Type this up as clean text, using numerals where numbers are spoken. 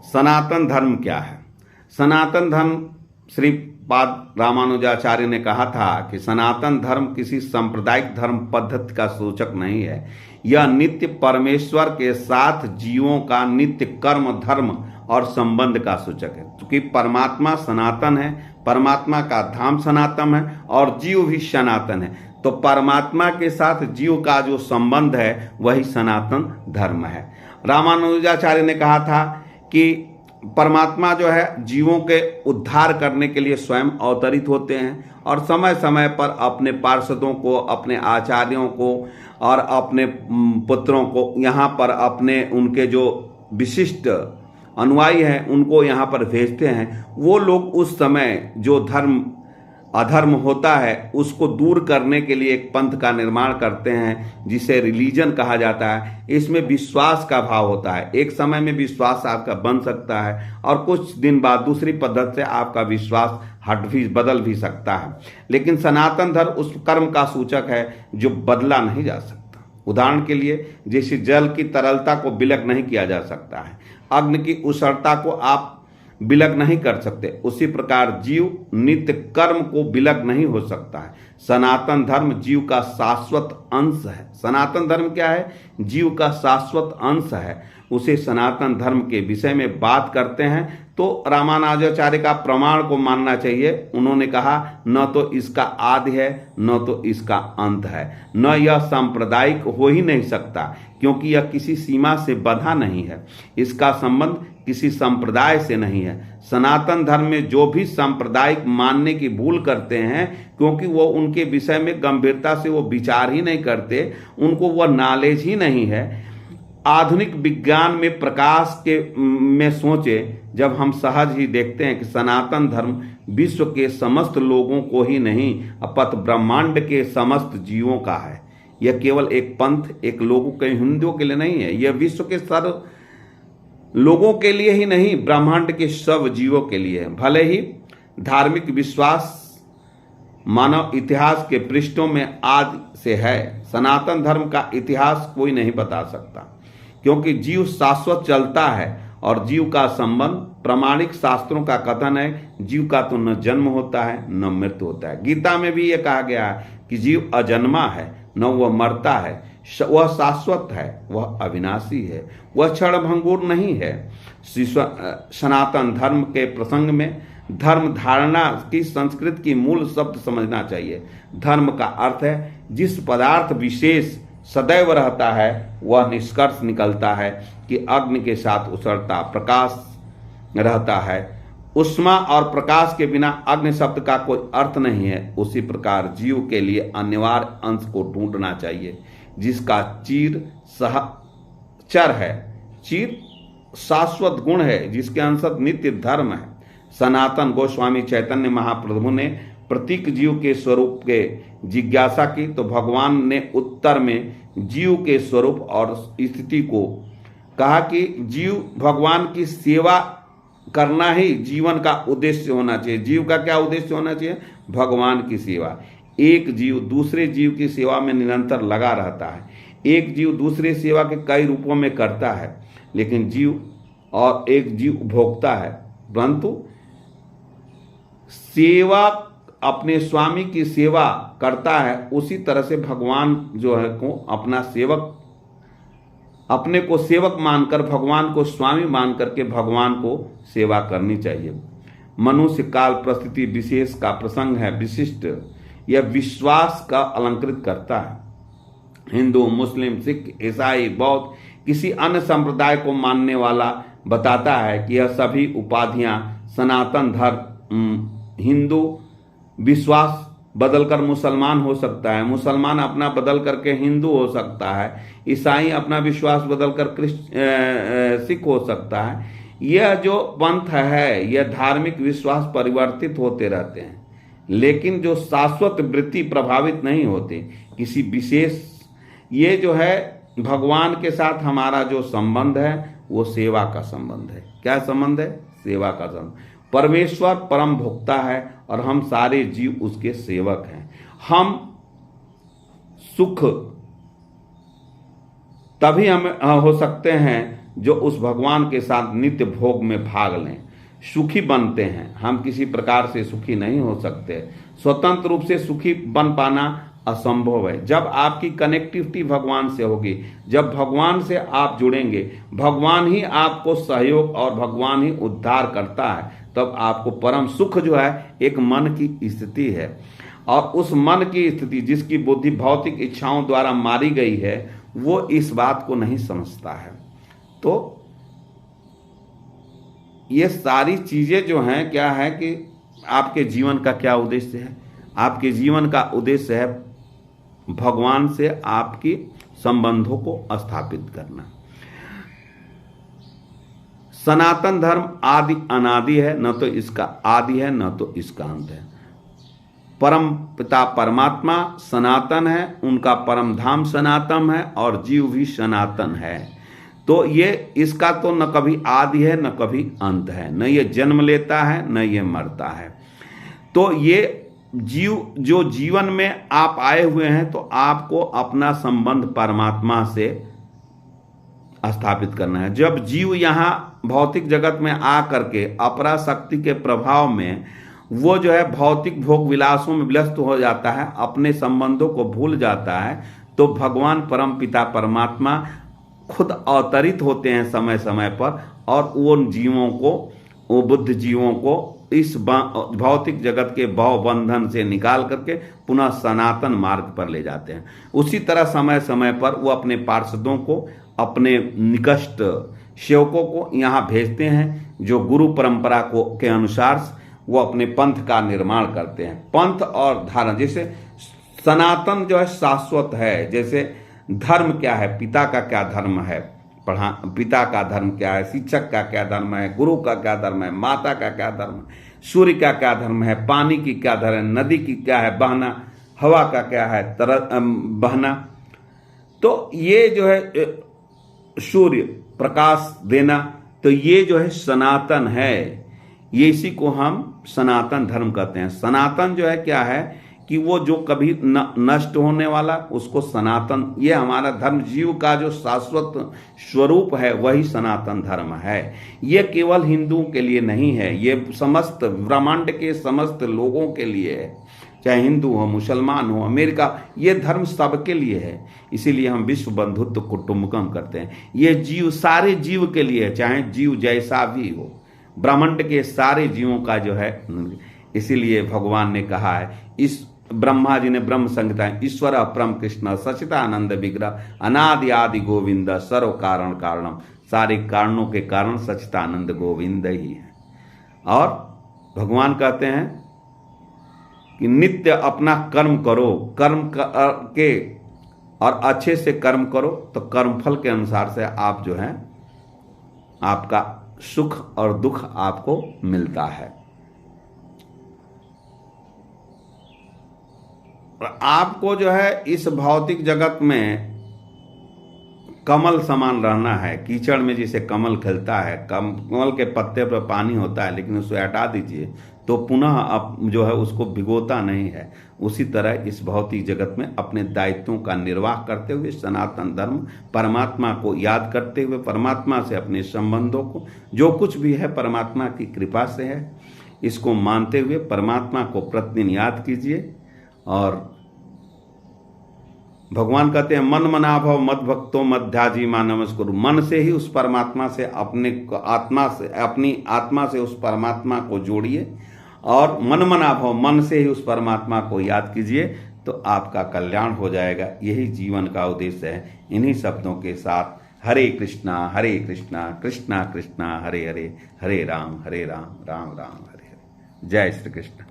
सनातन धर्म क्या है? सनातन धर्म श्रीपाद रामानुजाचार्य ने कहा था कि सनातन धर्म किसी सांप्रदायिक धर्म पद्धति का सूचक नहीं है। यह नित्य परमेश्वर के साथ जीवों का नित्य कर्म, धर्म और संबंध का सूचक है। क्योंकि परमात्मा सनातन है, परमात्मा का धाम सनातन है और जीव भी सनातन है। तो परमात्मा के साथ जीव का जो संबंध है वही सनातन धर्म है। रामानुजाचार्य ने कहा था कि परमात्मा जो है जीवों के उद्धार करने के लिए स्वयं अवतरित होते हैं और समय समय पर अपने पार्षदों को, अपने आचार्यों को और अपने पुत्रों को यहाँ पर अपने उनके जो विशिष्ट अनुयायी हैं उनको यहाँ पर भेजते हैं। वो लोग उस समय जो धर्म अधर्म होता है उसको दूर करने के लिए एक पंथ का निर्माण करते हैं जिसे रिलीजन कहा जाता है। इसमें विश्वास का भाव होता है। एक समय में विश्वास आपका बन सकता है और कुछ दिन बाद दूसरी पद्धति से आपका विश्वास बदल भी सकता है। लेकिन सनातन धर्म उस कर्म का सूचक है जो बदला नहीं जा सकता। उदाहरण के लिए, जैसे जल की तरलता को विलग नहीं किया जा सकता है, अग्नि की उष्णता को आप विलग नहीं कर सकते, उसी प्रकार जीव नित्य कर्म को विलग नहीं हो सकता है। सनातन धर्म जीव का शाश्वत अंश है। सनातन धर्म क्या है? जीव का शाश्वत अंश है। उसे सनातन धर्म के विषय में बात करते हैं तो रामानुजाचार्य का प्रमाण को मानना चाहिए। उन्होंने कहा न तो इसका आदि है न तो इसका अंत है, न यह सांप्रदायिक हो ही नहीं सकता क्योंकि यह किसी सीमा से बंधा नहीं है, इसका संबंध किसी संप्रदाय से नहीं है। सनातन धर्म में जो भी सांप्रदायिक मानने की भूल करते हैं क्योंकि वो उनके विषय में गंभीरता से वो विचार ही नहीं करते, उनको वह नॉलेज ही नहीं है। आधुनिक विज्ञान में प्रकाश के में सोचे जब हम सहज ही देखते हैं कि सनातन धर्म विश्व के समस्त लोगों को ही नहीं अपितु ब्रह्मांड के समस्त जीवों का है। यह केवल एक पंथ, एक लोगों के हिंदुओं के लिए नहीं है, यह विश्व के सर्व लोगों के लिए ही नहीं, ब्रह्मांड के सब जीवों के लिए है। भले ही धार्मिक विश्वास मानव इतिहास के पृष्ठों में आदि से है, सनातन धर्म का इतिहास कोई नहीं बता सकता क्योंकि जीव शाश्वत चलता है और जीव का संबंध प्रामाणिक शास्त्रों का कथन है, जीव का तो न जन्म होता है न मृत्यु होता है। गीता में भी यह कहा गया है कि जीव अजन्मा है, न वह मरता है, वह शाश्वत है, वह अविनाशी है, वह क्षण भंगुर नहीं है। सनातन धर्म के प्रसंग में धर्म धारणा की संस्कृत की मूल शब्द समझना चाहिए। धर्म का अर्थ है जिस पदार्थ विशेष सदैव रहता है, वह निष्कर्ष निकलता है कि अग्नि के साथ उछलता प्रकाश रहता है। उष्मा और प्रकाश के बिना अग्नि शब्द का कोई अर्थ नहीं है। उसी प्रकार जीव के लिए अनिवार्य अंश को ढूंढना चाहिए जिसका चर है, चीर शाश्वत गुण है, जिसके अंश नित्य धर्म है। सनातन गोस्वामी चैतन्य महाप्रभु ने प्रतीक जीव के स्वरूप के जिज्ञासा की तो भगवान ने उत्तर में जीव के स्वरूप और स्थिति को कहा कि जीव भगवान की सेवा करना ही जीवन का उद्देश्य होना चाहिए। जीव का क्या उद्देश्य होना चाहिए? भगवान की सेवा। एक जीव दूसरे जीव की सेवा में निरंतर लगा रहता है। एक जीव दूसरे सेवा के कई रूपों में करता है, लेकिन जीव और एक जीव उपभोक्ता है, परंतु सेवा अपने स्वामी की सेवा करता है। उसी तरह से भगवान जो है को अपना सेवक, अपने को सेवक मानकर भगवान को स्वामी मान करके भगवान को सेवा करनी चाहिए। मनुष्य काल परिस्थिति विशेष का प्रसंग है विशिष्ट, यह विश्वास का अलंकृत करता है। हिंदू, मुस्लिम, सिख, ईसाई, बौद्ध किसी अन्य संप्रदाय को मानने वाला बताता है कि यह सभी उपाधियां सनातन धर्म, हिंदू विश्वास बदलकर मुसलमान हो सकता है, मुसलमान अपना बदल करके हिंदू हो सकता है, ईसाई अपना विश्वास बदलकर सिख हो सकता है। यह जो पंथ है यह धार्मिक विश्वास परिवर्तित होते रहते हैं, लेकिन जो शाश्वत वृत्ति प्रभावित नहीं होते किसी विशेष। ये जो है भगवान के साथ हमारा जो संबंध है वो सेवा का संबंध है। क्या संबंध है? सेवा का संबंध। परमेश्वर परम भोक्ता है और हम सारे जीव उसके सेवक हैं। हम सुख तभी हम हो सकते हैं जो उस भगवान के साथ नित्य भोग में भाग लें, सुखी बनते हैं। हम किसी प्रकार से सुखी नहीं हो सकते, स्वतंत्र रूप से सुखी बन पाना असंभव है। जब आपकी कनेक्टिविटी भगवान से होगी, जब भगवान से आप जुड़ेंगे, भगवान ही आपको सहयोग और भगवान ही उद्धार करता है, तब आपको परम सुख जो है एक मन की स्थिति है। और उस मन की स्थिति जिसकी बुद्धि भौतिक इच्छाओं द्वारा मारी गई है, वो इस बात को नहीं समझता है। तो ये सारी चीजें जो हैं, क्या है कि आपके जीवन का क्या उद्देश्य है? आपके जीवन का उद्देश्य है भगवान से आपकी संबंधों को स्थापित करना। सनातन धर्म आदि अनादि है, न तो इसका आदि है न तो इसका अंत है। परम पिता परमात्मा सनातन है, उनका परम धाम सनातन है और जीव भी सनातन है। तो ये इसका तो न कभी आदि है न कभी अंत है, न ये जन्म लेता है न ये मरता है। तो ये जीव जो जीवन में आप आए हुए हैं, तो आपको अपना संबंध परमात्मा से स्थापित करना है। जब जीव यहाँ भौतिक जगत में आ करके अपरा शक्ति के प्रभाव में वो जो है भौतिक भोग विलासों में व्यस्त हो जाता है, अपने संबंधों को भूल जाता है, तो भगवान परम पिता परमात्मा खुद अवतरित होते हैं समय समय पर, और वो जीवों को, वो बुद्ध जीवों को इस भौतिक जगत के भव बंधन से निकाल करके पुनः सनातन मार्ग पर ले जाते हैं। उसी तरह समय समय पर वो अपने पार्षदों को, अपने निकष्ट सेवकों को यहाँ भेजते हैं, जो गुरु परंपरा को के अनुसार वो अपने पंथ का निर्माण करते हैं। पंथ और धारण, जैसे सनातन जो है शाश्वत है। जैसे धर्म क्या है, पिता का क्या धर्म है, पिता का धर्म क्या है, शिक्षक का क्या धर्म है, गुरु का क्या धर्म है, माता का क्या धर्म है, सूर्य का क्या धर्म है, पानी की क्या धर्म है, नदी की क्या है बहना, हवा का क्या है बहना। तो ये जो है सूर्य प्रकाश देना, तो ये जो है सनातन है। ये इसी को हम सनातन धर्म कहते हैं। सनातन जो है क्या है कि वो जो कभी नष्ट होने वाला, उसको सनातन, ये हमारा धर्म, जीव का जो शाश्वत स्वरूप है वही सनातन धर्म है। ये केवल हिंदुओं के लिए नहीं है, ये समस्त ब्रह्मांड के समस्त लोगों के लिए है, चाहे हिंदू हो, मुसलमान हो, अमेरिका, ये धर्म सबके लिए है। इसीलिए हम विश्व बंधुत्व कुटुंबकम करते हैं। ये जीव सारे जीव के लिए है, चाहे जीव जैसा भी हो, ब्रह्मांड के सारे जीवों का जो है। इसीलिए भगवान ने कहा है, इस ब्रह्मा जी ने ब्रह्म संहिता, ईश्वर परम कृष्ण सच्चिदानंद विग्रह अनादि आदि गोविंद सर्व कारण कारणम, सारे कारणों के कारण सच्चिदानंद गोविंद ही है। और भगवान कहते हैं कि नित्य अपना कर्म करो, कर्म के और अच्छे से कर्म करो, तो कर्मफल के अनुसार से आप जो है आपका सुख और दुख आपको मिलता है। आपको जो है इस भौतिक जगत में कमल समान रहना है। कीचड़ में जैसे कमल खिलता है, कमल के पत्ते पर पानी होता है, लेकिन उसे हटा दीजिए तो पुनः आप जो है उसको भिगोता नहीं है। उसी तरह इस भौतिक जगत में अपने दायित्वों का निर्वाह करते हुए सनातन धर्म, परमात्मा को याद करते हुए, परमात्मा से अपने संबंधों को, जो कुछ भी है परमात्मा की कृपा से है, इसको मानते हुए परमात्मा को प्रतिदिन याद कीजिए। और भगवान कहते हैं, मन मना भव मद भक्तो मध्याजी मा नमस्कुरु। मन से ही उस परमात्मा से, अपने आत्मा से, अपनी आत्मा से उस परमात्मा को जोड़िए, और मन मना भव, मन से ही उस परमात्मा को याद कीजिए, तो आपका कल्याण हो जाएगा। यही जीवन का उद्देश्य है। इन्हीं शब्दों के साथ हरे कृष्णा कृष्णा कृष्णा हरे हरे, हरे राम राम राम हरे हरे। जय श्री कृष्ण।